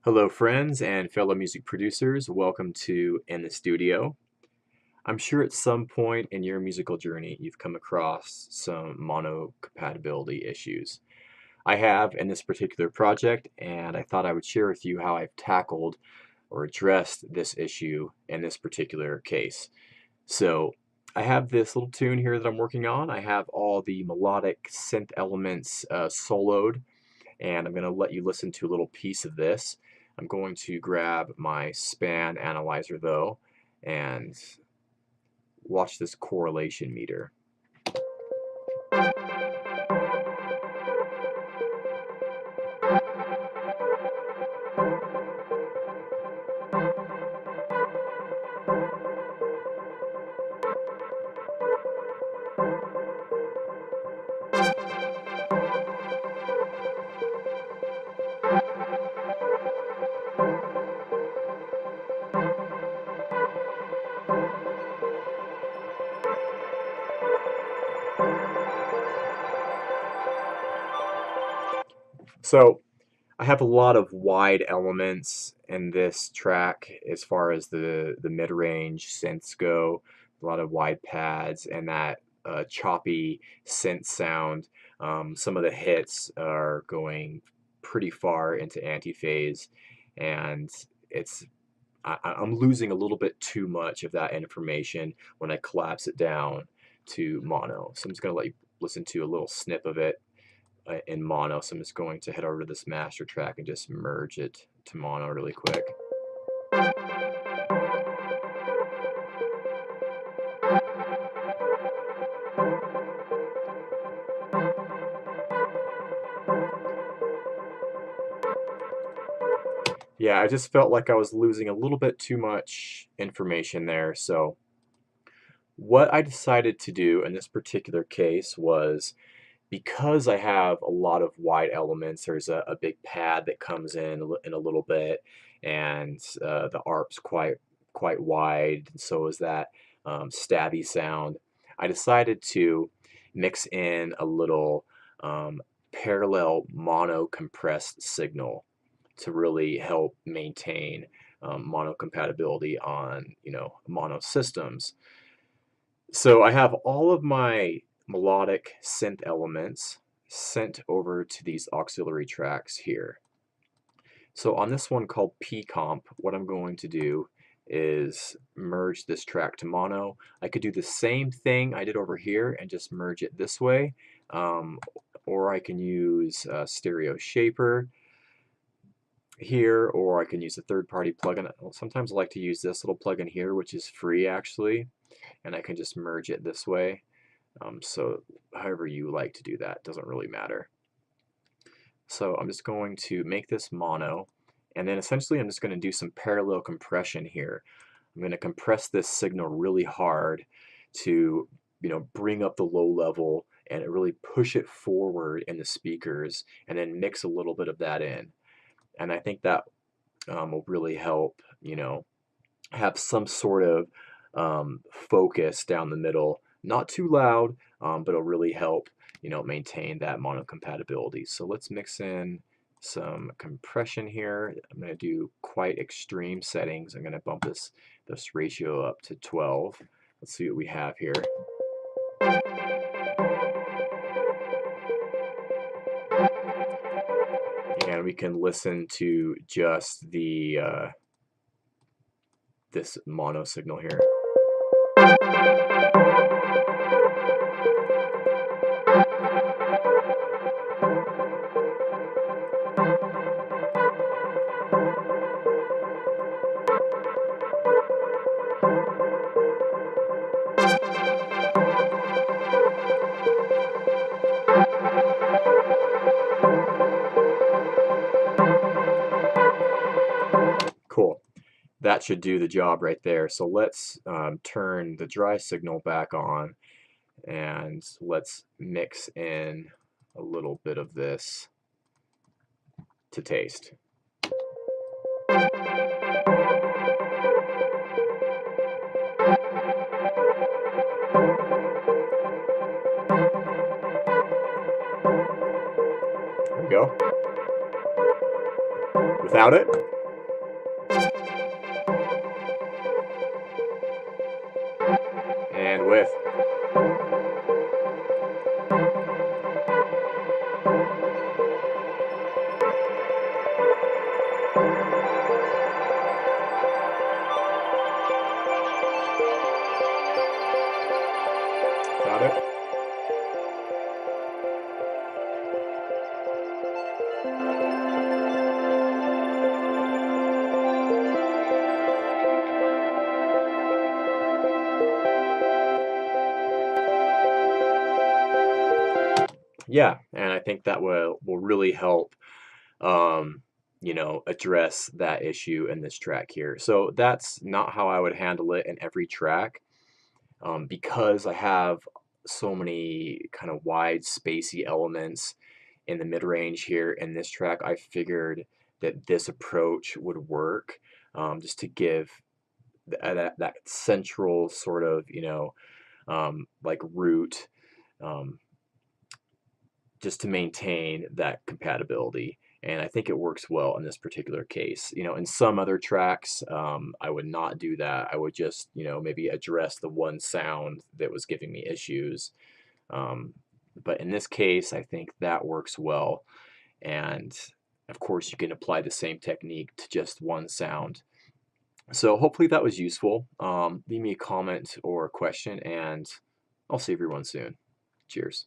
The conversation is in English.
Hello, friends and fellow music producers. Welcome to In the Studio. I'm sure at some point in your musical journey you've come across some mono compatibility issues. I have in this particular project, and I thought I would share with you how I've tackled or addressed this issue in this particular case. So, I have this little tune here that I'm working on. I have all the melodic synth elements soloed, and I'm going to let you listen to a little piece of this. I'm going to grab my span analyzer though and watch this correlation meter. So I have a lot of wide elements in this track as far as the mid-range synths go, a lot of wide pads and that choppy synth sound. Some of the hits are going pretty far into antiphase, and it's I'm losing a little bit too much of that information when I collapse it down to mono. So I'm just going to let you listen to a little snip of it in mono. So I'm just going to head over to this master track and just merge it to mono really quick. Yeah, I just felt like I was losing a little bit too much information there. So what I decided to do in this particular case was, because I have a lot of wide elements, there's a big pad that comes in a little bit, and the ARP's quite wide, and so is that stabby sound. I decided to mix in a little parallel mono compressed signal to really help maintain mono compatibility on mono systems. So I have all of my melodic synth elements sent over to these auxiliary tracks here. So on this one called P-Comp, what I'm going to do is merge this track to mono. I could do the same thing I did over here and just merge it this way, or I can use Stereo Shaper here, or I can use a third-party plugin. Sometimes I like to use this little plugin here, which is free actually, and I can just merge it this way. So however you like to do that, doesn't really matter. So I'm just going to make this mono, and then essentially I'm just going to do some parallel compression here. I'm going to compress this signal really hard to bring up the low level and really push it forward in the speakers, and then mix a little bit of that in. And I think that will really help have some sort of focus down the middle. Not too loud, but it'll really help maintain that mono compatibility. So let's mix in some compression here. I'm going to do quite extreme settings. I'm going to bump this ratio up to 12. Let's see what we have here. And we can listen to just the this mono signal here. Cool. That should do the job right there. So let's turn the dry signal back on, and let's mix in a little bit of this to taste. There we go. Without it. And with. Without it. Yeah, and I think that will really help, um, you know, address that issue in this track here. So that's not how I would handle it in every track, because I have so many kind of wide, spacey elements in the mid-range here in this track. I figured that this approach would work, just to give that central sort of, you know, like root, um, just to maintain that compatibility. And I think it works well in this particular case. You know, in some other tracks, I would not do that. I would just, you know, maybe address the one sound that was giving me issues. Um, but in this case, I think that works well. And of course, you can apply the same technique to just one sound. So hopefully that was useful. Leave me a comment or a question, and I'll see everyone soon. Cheers.